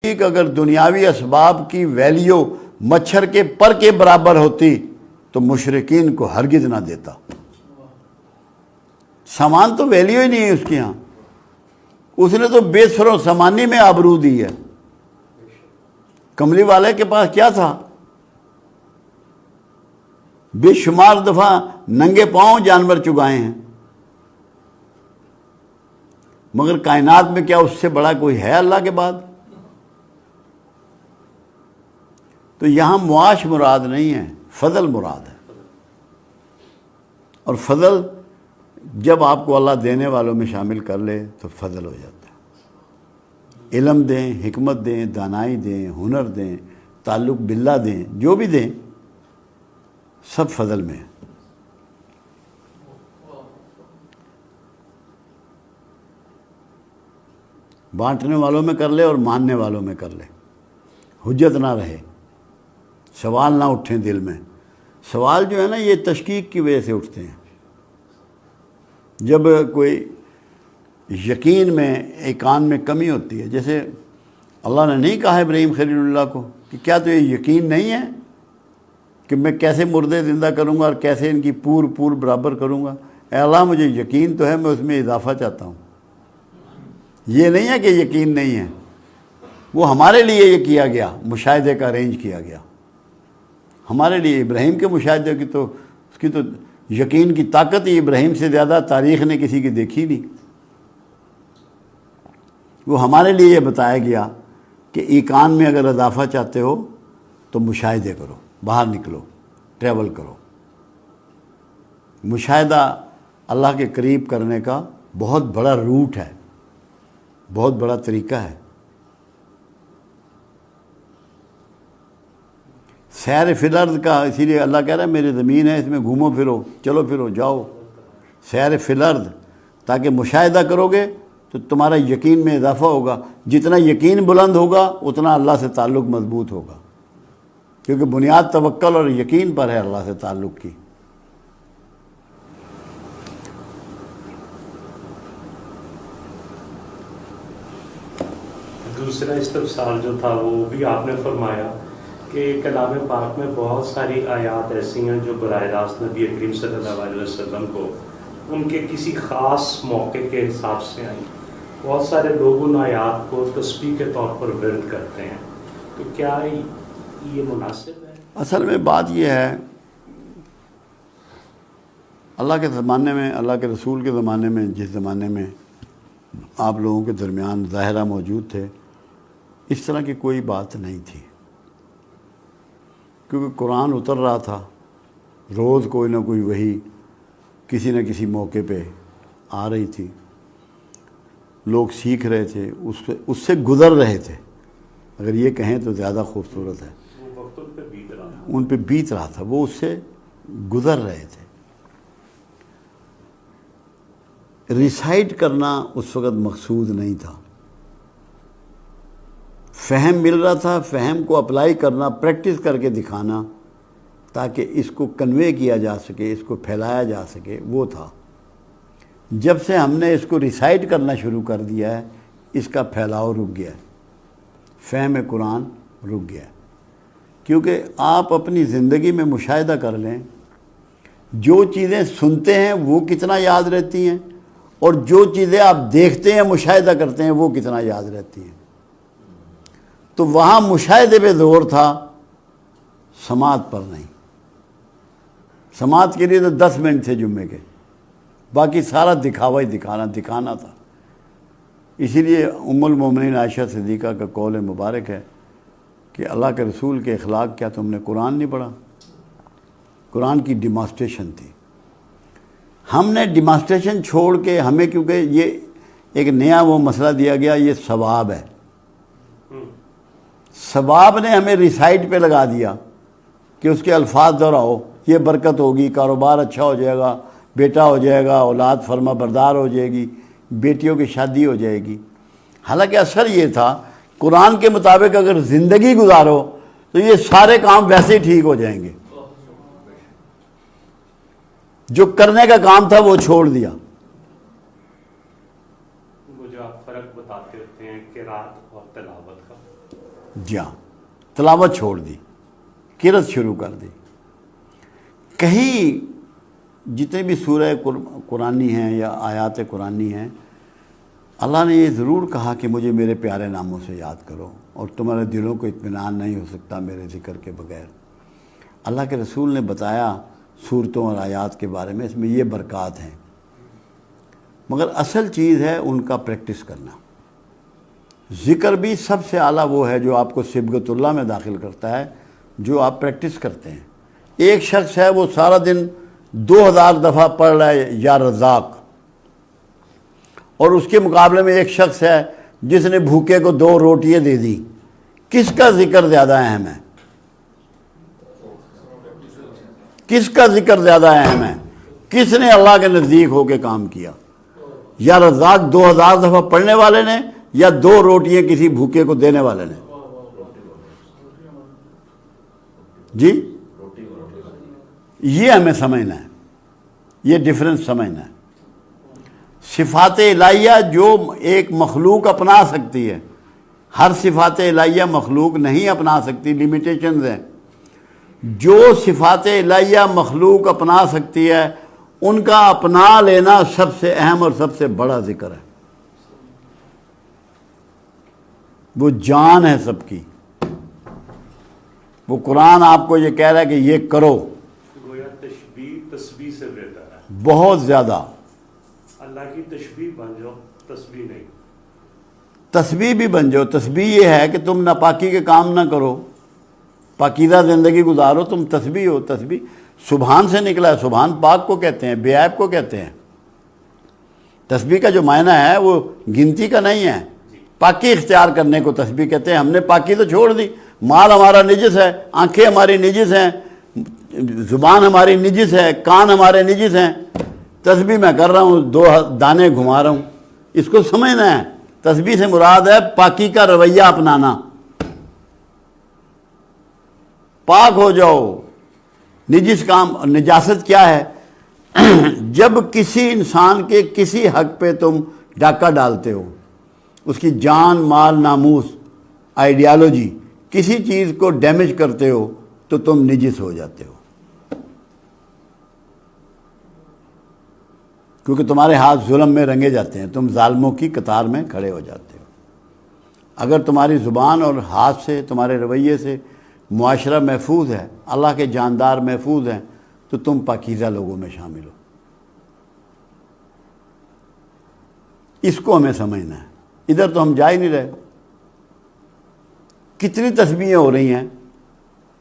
ٹھیک اگر دنیاوی اسباب کی ویلیو مچھر کے پر کے برابر ہوتی تو مشرکین کو ہرگز نہ دیتا. سامان تو ویلیو ہی نہیں ہے اس کے ہاں. اس نے تو بے سر و سامانی میں آبرو دی ہے. کملی والے کے پاس کیا تھا؟ بے شمار دفعہ ننگے پاؤں جانور چگائے ہیں، مگر کائنات میں کیا اس سے بڑا کوئی ہے اللہ کے بعد؟ تو یہاں معاش مراد نہیں ہے، فضل مراد ہے. اور فضل جب آپ کو اللہ دینے والوں میں شامل کر لے تو فضل ہو جاتا ہے. علم دیں، حکمت دیں، دانائی دیں، ہنر دیں، تعلق باللہ دیں، جو بھی دیں سب فضل میں ہے. بانٹنے والوں میں کر لے اور ماننے والوں میں کر لے، حجت نہ رہے، سوال نہ اٹھیں دل میں. سوال جو ہے نا یہ تشکیک کی وجہ سے اٹھتے ہیں. جب کوئی یقین میں ایقان میں کمی ہوتی ہے، جیسے اللہ نے نہیں کہا ابراہیم خلیل اللہ کو کہ کیا تو یہ یقین نہیں ہے کہ میں کیسے مردے زندہ کروں گا اور کیسے ان کی پور برابر کروں گا؟ اے اللہ مجھے یقین تو ہے، میں اس میں اضافہ چاہتا ہوں. یہ نہیں ہے کہ یقین نہیں ہے، وہ ہمارے لیے یہ کیا گیا، مشاہدے کا ارینج کیا گیا ہمارے لیے. ابراہیم کے مشاہدے کی تو اس کی تو یقین کی طاقت ہی ابراہیم سے زیادہ تاریخ نے کسی کی دیکھی نہیں. وہ ہمارے لیے یہ بتایا گیا کہ ایقان میں اگر اضافہ چاہتے ہو تو مشاہدے کرو، باہر نکلو، ٹریول کرو. مشاہدہ اللہ کے قریب کرنے کا بہت بڑا روٹ ہے، بہت بڑا طریقہ ہے. سیر فی الارض کا اسی لیے اللہ کہہ رہا ہے میری زمین ہے، اس میں گھومو پھرو، چلو پھرو، جاؤ. سیر فی الارض، تاکہ مشاہدہ کرو گے تو تمہارا یقین میں اضافہ ہوگا. جتنا یقین بلند ہوگا اتنا اللہ سے تعلق مضبوط ہوگا، کیونکہ بنیاد توکل اور یقین پر ہے اللہ سے تعلق کی. دوسرا استفسار جو تھا وہ بھی آپ نے فرمایا کہ کلام پاک میں بہت ساری آیات ایسی ہیں جو براہ راست نبی کریم صلی اللہ علیہ وسلم کو ان کے کسی خاص موقع کے حساب سے آئیں. بہت سارے لوگ ان آیات کو تسبیح کے طور پر ورد کرتے ہیں، تو کیا یہ مناسب ہے؟ اصل میں بات یہ ہے، اللہ کے زمانے میں، اللہ کے رسول کے زمانے میں، جس زمانے میں آپ لوگوں کے درمیان ظاہرہ موجود تھے، اس طرح کی کوئی بات نہیں تھی، کیونکہ قرآن اتر رہا تھا. روز کوئی نہ کوئی وحی کسی نہ کسی موقع پہ آ رہی تھی. لوگ سیکھ رہے تھے، اس سے گزر رہے تھے. اگر یہ کہیں تو زیادہ خوبصورت ہے، ان پہ بیت رہا تھا، وہ اس سے گزر رہے تھے. ریسائٹ کرنا اس وقت مقصود نہیں تھا، فہم مل رہا تھا. فہم کو اپلائی کرنا، پریکٹس کر کے دکھانا تاکہ اس کو کنوے کیا جا سکے، اس کو پھیلایا جا سکے، وہ تھا. جب سے ہم نے اس کو ریسائٹ کرنا شروع کر دیا ہے، اس کا پھیلاؤ رک گیا ہے، فہم قرآن رک گیا ہے. کیونکہ آپ اپنی زندگی میں مشاہدہ کر لیں، جو چیزیں سنتے ہیں وہ کتنا یاد رہتی ہیں، اور جو چیزیں آپ دیکھتے ہیں، مشاہدہ کرتے ہیں، وہ کتنا یاد رہتی ہیں. تو وہاں مشاہدے پہ زور تھا، سماعت پر نہیں. سماعت کے لیے تو 10 منٹ تھے جمعے کے، باقی سارا دکھاوا ہی دکھانا تھا. اسی لیے ام المومنین عائشہ صدیقہ کا قول مبارک ہے کہ اللہ کے رسول کے اخلاق کیا تم نے قرآن نہیں پڑھا؟ قرآن کی ڈیمانسٹریشن تھی. ہم نے ڈیمانسٹریشن چھوڑ کے، ہمیں کیونکہ یہ ایک نیا وہ مسئلہ دیا گیا، یہ ثواب ہے. ثواب نے ہمیں ریسائٹ پہ لگا دیا کہ اس کے الفاظ دہراؤ، یہ برکت ہوگی، کاروبار اچھا ہو جائے گا، بیٹا ہو جائے گا، اولاد فرما بردار ہو جائے گی، بیٹیوں کی شادی ہو جائے گی. حالانکہ اثر یہ تھا قرآن کے مطابق اگر زندگی گزارو تو یہ سارے کام ویسے ہی ٹھیک ہو جائیں گے. جو کرنے کا کام تھا وہ چھوڑ دیا. وہ جو آپ فرق بتاتے ہوتے ہیں قرات اور تلاوت کا، جی ہاں، تلاوت چھوڑ دی، قرأت شروع کر دی. کہیں جتنے بھی سورہ قرآنی ہیں یا آیات قرآنی ہیں، اللہ نے یہ ضرور کہا کہ مجھے میرے پیارے ناموں سے یاد کرو، اور تمہارے دلوں کو اطمینان نہیں ہو سکتا میرے ذکر کے بغیر. اللہ کے رسول نے بتایا صورتوں اور آیات کے بارے میں، اس میں یہ برکات ہیں، مگر اصل چیز ہے ان کا پریکٹس کرنا. ذکر بھی سب سے اعلیٰ وہ ہے جو آپ کو صبغت اللہ میں داخل کرتا ہے، جو آپ پریکٹس کرتے ہیں. ایک شخص ہے وہ سارا دن 2000 دفعہ پڑھ رہا ہے یا رزاق، اور اس کے مقابلے میں ایک شخص ہے جس نے بھوکے کو 2 روٹیاں دے دی. کس کا ذکر زیادہ اہم ہے؟ کس کا ذکر زیادہ اہم ہے؟ کس نے اللہ کے نزدیک ہو کے کام کیا؟ یا رزاق 2000 دفعہ پڑھنے والے نے، یا 2 روٹیاں کسی بھوکے کو دینے والے نے؟ جی، یہ ہمیں سمجھنا ہے، یہ ڈیفرنس سمجھنا ہے. صفات الہیہ جو ایک مخلوق اپنا سکتی ہے، ہر صفات الہیہ مخلوق نہیں اپنا سکتی، لیمیٹیشنز ہیں. جو صفات الہیہ مخلوق اپنا سکتی ہے ان کا اپنا لینا سب سے اہم اور سب سے بڑا ذکر ہے. وہ جان ہے سب کی. وہ قرآن آپ کو یہ کہہ رہا ہے کہ یہ کرو. گویا تشبیہ تسبیح سے بہتر ہے. بہت زیادہ. اللہ کی تشبیہ بن جاؤ، تسبیح نہیں. تسبیح بھی بن جاؤ. تسبیح یہ ہے کہ تم ناپاکی کے کام نہ کرو، پاکیزہ زندگی گزارو. تم تسبیح ہو. تسبیح سبحان سے نکلا ہے. سبحان پاک کو کہتے ہیں، بے عیب کو کہتے ہیں. تسبیح کا جو معنی ہے وہ گنتی کا نہیں ہے، پاکی اختیار کرنے کو تسبیح کہتے ہیں. ہم نے پاکی تو چھوڑ دی. مال ہمارا نجس ہے، آنکھیں ہماری نجس ہیں، زبان ہماری نجس ہے، کان ہمارے نجس ہیں. تسبیح میں کر رہا ہوں، 2 دانے گھما رہا ہوں. اس کو سمجھنا ہے. تسبیح سے مراد ہے پاکی کا رویہ اپنانا. پاک ہو جاؤ. نجس کام، نجاست کیا ہے؟ جب کسی انسان کے کسی حق پہ تم ڈاکہ ڈالتے ہو، اس کی جان، مال، ناموس، آئیڈیالوجی، کسی چیز کو ڈیمیج کرتے ہو تو تم نجس ہو جاتے ہو، کیونکہ تمہارے ہاتھ ظلم میں رنگے جاتے ہیں. تم ظالموں کی قطار میں کھڑے ہو جاتے ہو. اگر تمہاری زبان اور ہاتھ سے، تمہارے رویے سے معاشرہ محفوظ ہے، اللہ کے جاندار محفوظ ہیں، تو تم پاکیزہ لوگوں میں شامل ہو. اس کو ہمیں سمجھنا ہے. ادھر تو ہم جا ہی نہیں رہے. کتنی تسبیحیں ہو رہی ہیں،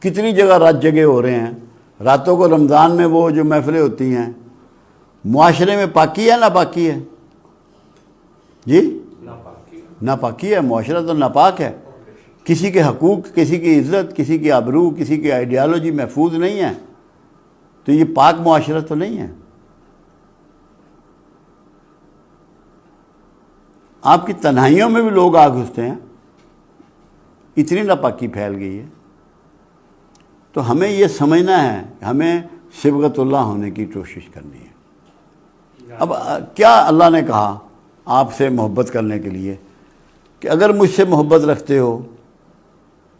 کتنی جگہ رات جگہ ہو رہے ہیں. راتوں کو رمضان میں وہ جو محفلیں ہوتی ہیں، معاشرے میں پاکی ہے ناپاکی ہے؟ جی، ناپاکی ہے. معاشرہ تو ناپاک ہے. کسی کے حقوق، کسی کی عزت، کسی کی آبرو، کسی کی آئیڈیالوجی محفوظ نہیں ہے، تو یہ پاک معاشرہ تو نہیں ہے. آپ کی تنہائیوں میں بھی لوگ آ گھستے ہیں. اتنی ناپاکی پھیل گئی ہے. تو ہمیں یہ سمجھنا ہے، ہمیں صبغت اللہ ہونے کی کوشش کرنی ہے. اب کیا اللہ نے کہا آپ سے محبت کرنے کے لیے کہ اگر مجھ سے محبت رکھتے ہو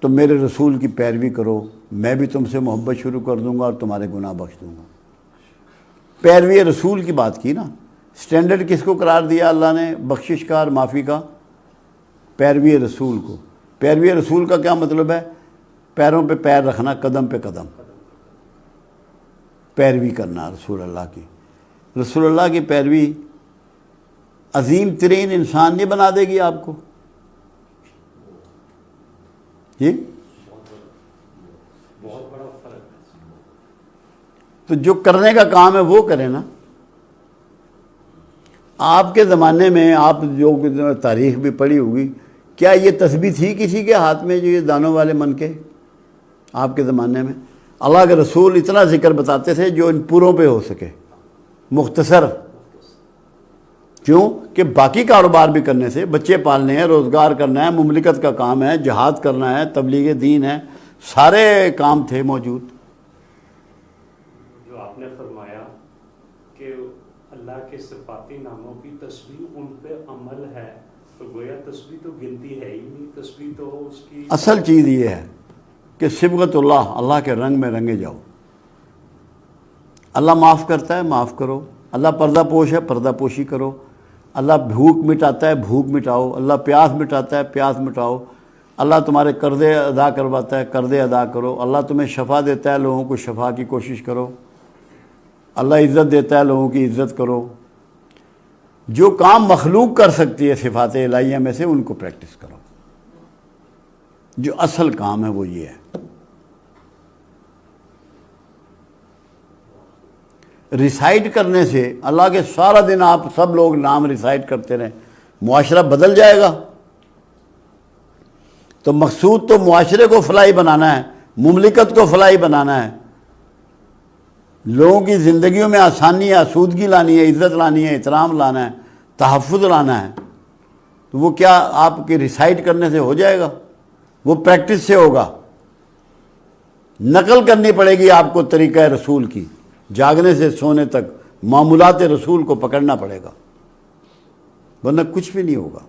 تو میرے رسول کی پیروی کرو، میں بھی تم سے محبت شروع کر دوں گا اور تمہارے گناہ بخش دوں گا. پیروی رسول کی بات کی نا. سٹینڈرڈ کس کو قرار دیا اللہ نے بخشش کا اور معافی کا؟ پیروی رسول کو. پیروی رسول کا کیا مطلب ہے؟ پیروں پہ پیر رکھنا، قدم پہ قدم پیروی کرنا رسول اللہ کی. رسول اللہ کی پیروی عظیم ترین انسان نہیں بنا دے گی آپ کو؟ جی، بہت بڑا فرق ہے. تو جو کرنے کا کام ہے وہ کرے نا. آپ کے زمانے میں آپ جو تاریخ بھی پڑھی ہوگی، کیا یہ تسبیح تھی کسی کے ہاتھ میں جو یہ دانوں والے من کے؟ آپ کے زمانے میں اللہ کے رسول اتنا ذکر بتاتے تھے جو ان پوروں پہ ہو سکے، مختصر. کیوں کہ باقی کاروبار بھی کرنے سے، بچے پالنے ہیں، روزگار کرنا ہے، مملکت کا کام ہے، جہاد کرنا ہے، تبلیغ دین ہے، سارے کام تھے موجود. جو آپ نے فرمایا کہ اللہ کے صفاتی ناموں کی تسبیح ان پہ عمل ہے، تو گویا تسبیح تو گنتی ہے ہی نہیں، تسبیح تو اس کی اصل چیز یہ ہے کہ صبغت اللہ، اللہ کے رنگ میں رنگے جاؤ. اللہ معاف کرتا ہے، معاف کرو. اللہ پردہ پوش ہے، پردہ پوشی کرو. اللہ بھوک مٹاتا ہے، بھوک مٹاؤ. اللہ پیاس مٹاتا ہے، پیاس مٹاؤ. اللہ تمہارے قرضے ادا کرواتا ہے، قرضے ادا کرو. اللہ تمہیں شفا دیتا ہے، لوگوں کو شفا کی کوشش کرو. اللہ عزت دیتا ہے، لوگوں کی عزت کرو. جو کام مخلوق کر سکتی ہے صفات الہیہ میں سے، ان کو پریکٹس کرو. جو اصل کام ہے وہ یہ ہے. ریسائٹ کرنے سے، اللہ کے سارا دن آپ سب لوگ نام ریسائٹ کرتے رہیں، معاشرہ بدل جائے گا؟ تو مقصود تو معاشرے کو فلاحی بنانا ہے، مملکت کو فلاحی بنانا ہے، لوگوں کی زندگیوں میں آسانی ہے، آسودگی لانی ہے، عزت لانی ہے، احترام لانا ہے، تحفظ لانا ہے. تو وہ کیا آپ کے ریسائٹ کرنے سے ہو جائے گا؟ وہ پریکٹس سے ہوگا. نقل کرنی پڑے گی آپ کو طریقہ رسول کی. جاگنے سے سونے تک معمولات رسول کو پکڑنا پڑے گا، ورنہ کچھ بھی نہیں ہوگا.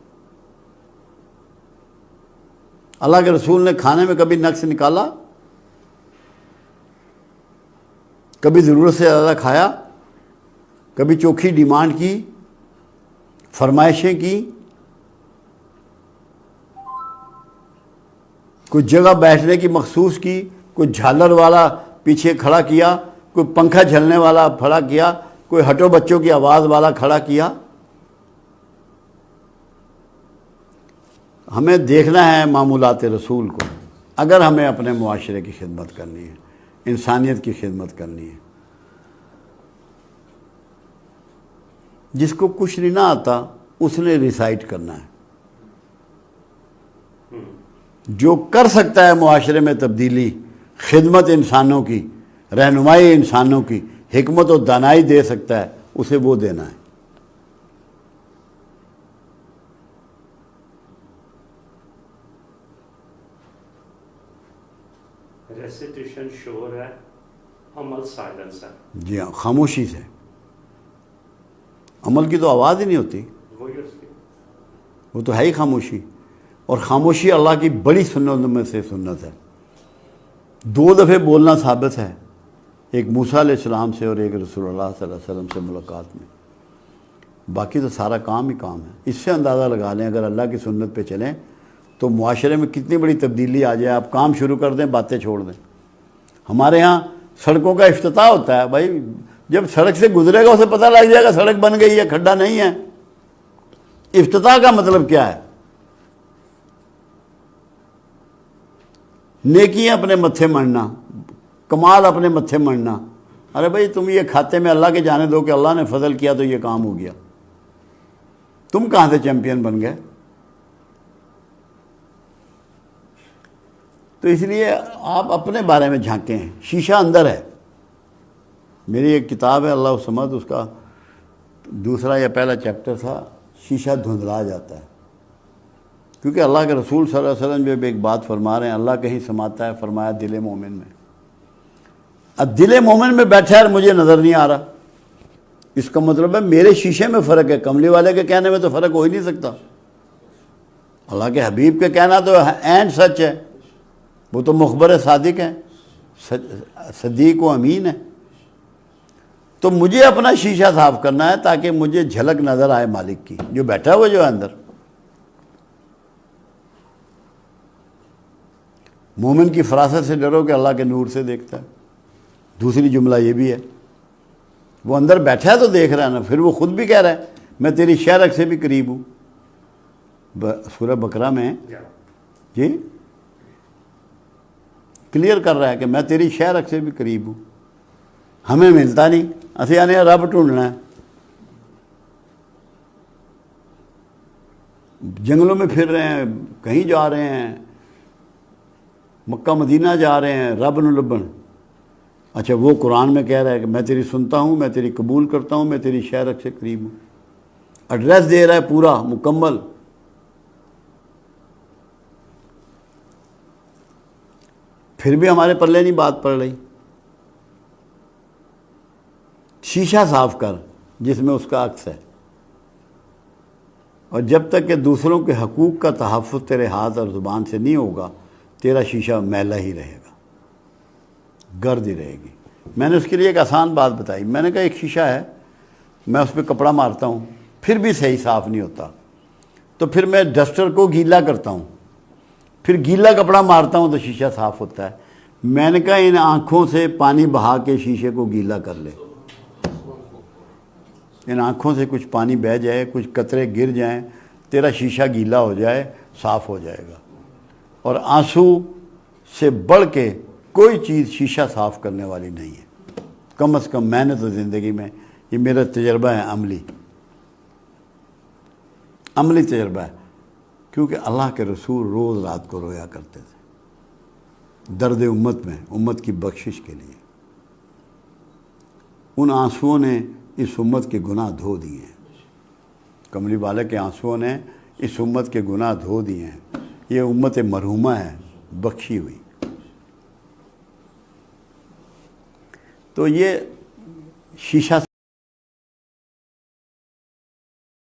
اللہ کے رسول نے کھانے میں کبھی نقص نکالا؟ کبھی ضرورت سے زیادہ کھایا؟ کبھی چوکھی ڈیمانڈ کی، فرمائشیں کی؟ کوئی جگہ بیٹھنے کی مخصوص کی، کوئی جھالر والا پیچھے کھڑا کیا، کوئی پنکھا جھلنے والا کھڑا کیا، کوئی ہٹو بچوں کی آواز والا کھڑا کیا؟ ہمیں دیکھنا ہے معمولات رسول کو، اگر ہمیں اپنے معاشرے کی خدمت کرنی ہے، انسانیت کی خدمت کرنی ہے. جس کو کچھ نہیں نہ آتا اس نے ریسائٹ کرنا ہے. جو کر سکتا ہے معاشرے میں تبدیلی، خدمت انسانوں کی، رہنمائی انسانوں کی، حکمت و دانائی دے سکتا ہے، اسے وہ دینا ہے. ریسیٹیشن شور ہے، عمل سائلنس ہے. جی ہاں، خاموشی سے. عمل کی تو آواز ہی نہیں ہوتی، وہ تو ہے ہی خاموشی. اور خاموشی اللہ کی بڑی سنتوں میں سے سنت ہے. 2 دفعے بولنا ثابت ہے، ایک موسیٰ علیہ السلام سے اور ایک رسول اللہ صلی اللہ علیہ وسلم سے ملاقات میں. باقی تو سارا کام ہی کام ہے. اس سے اندازہ لگا لیں اگر اللہ کی سنت پہ چلیں تو معاشرے میں کتنی بڑی تبدیلی آ جائے. آپ کام شروع کر دیں، باتیں چھوڑ دیں. ہمارے ہاں سڑکوں کا افتتاح ہوتا ہے. بھائی جب سڑک سے گزرے گا اسے پتہ لگ جائے گا سڑک بن گئی ہے، کھڈا نہیں ہے. افتتاح کا مطلب کیا ہے؟ نیکیاں اپنے متھے مڑنا، کمال اپنے متھے مڑنا. ارے بھائی تم یہ کھاتے میں اللہ کے جانے دو کہ اللہ نے فضل کیا تو یہ کام ہو گیا. تم کہاں سے چیمپئن بن گئے؟ تو اس لیے آپ اپنے بارے میں جھانکیں. شیشہ اندر ہے. میری ایک کتاب ہے اللہ الصمد، اس کا دوسرا یا پہلا چیپٹر تھا، شیشہ دھندلا جاتا ہے. کیونکہ اللہ کے رسول صلی اللہ علیہ وسلم جب ایک بات فرما رہے ہیں، اللہ کہیں سماتا ہے، فرمایا دل مومن میں. اب دل مومن میں بیٹھا ہے اور مجھے نظر نہیں آ رہا، اس کا مطلب ہے میرے شیشے میں فرق ہے. کملی والے کے کہنے میں تو فرق ہو ہی نہیں سکتا. اللہ کے حبیب کے کہنا تو عین سچ ہے، وہ تو مخبر صادق ہیں، صدیق و امین ہے. تو مجھے اپنا شیشہ صاف کرنا ہے تاکہ مجھے جھلک نظر آئے مالک کی، جو بیٹھا ہوا جو ہے اندر. مومن کی فراست سے ڈرو کہ اللہ کے نور سے دیکھتا ہے. دوسری جملہ یہ بھی ہے، وہ اندر بیٹھا ہے تو دیکھ رہا ہے نا. پھر وہ خود بھی کہہ رہا ہے میں تیری شہرک سے بھی قریب ہوں. سورہ بقرہ میں جی کلیئر کر رہا ہے کہ میں تیری شہرک سے بھی قریب ہوں. ہمیں ملتا نہیں، اسی آنے رب ڈھونڈنا ہے. جنگلوں میں پھر رہے ہیں، کہیں جا رہے ہیں، مکہ مدینہ جا رہے ہیں، رب نو لبن. اچھا وہ قرآن میں کہہ رہا ہے کہ میں تیری سنتا ہوں، میں تیری قبول کرتا ہوں، میں تیری شہرک سے قریب ہوں. ایڈریس دے رہا ہے پورا مکمل. پھر بھی ہمارے پلے نہیں بات پڑ رہی. شیشہ صاف کر جس میں اس کا عکس ہے. اور جب تک کہ دوسروں کے حقوق کا تحفظ تیرے ہاتھ اور زبان سے نہیں ہوگا تیرا شیشہ میلا ہی رہے گا، گرد ہی رہے گی۔ میں نے اس کے لیے ایک آسان بات بتائی، میں نے کہا ایک شیشہ ہے، میں اس پہ کپڑا مارتا ہوں پھر بھی صحیح صاف نہیں ہوتا، تو پھر میں ڈسٹر کو گیلا کرتا ہوں، پھر گیلا کپڑا مارتا ہوں تو شیشہ صاف ہوتا ہے۔ میں نے کہا ان آنکھوں سے پانی بہا کے شیشے کو گیلا کر لے، ان آنکھوں سے کچھ پانی بہہ جائے، کچھ قطرے گر جائیں، تیرا شیشہ گیلا ہو جائے، صاف ہو جائے گا۔ اور آنسو سے بڑھ کے کوئی چیز شیشہ صاف کرنے والی نہیں ہے، کم از کم میں نے تو زندگی میں، یہ میرا تجربہ ہے، عملی تجربہ ہے، کیونکہ اللہ کے رسول روز رات کو رویا کرتے تھے درد امت میں، امت کی بخشش کے لیے۔ ان آنسوؤں نے اس امت کے گناہ دھو دیے ہیں، کملی والے کے آنسوؤں نے اس امت کے گناہ دھو دیے ہیں۔ یہ امت مرحومہ ہے، بخشی ہوئی۔ تو یہ شیشہ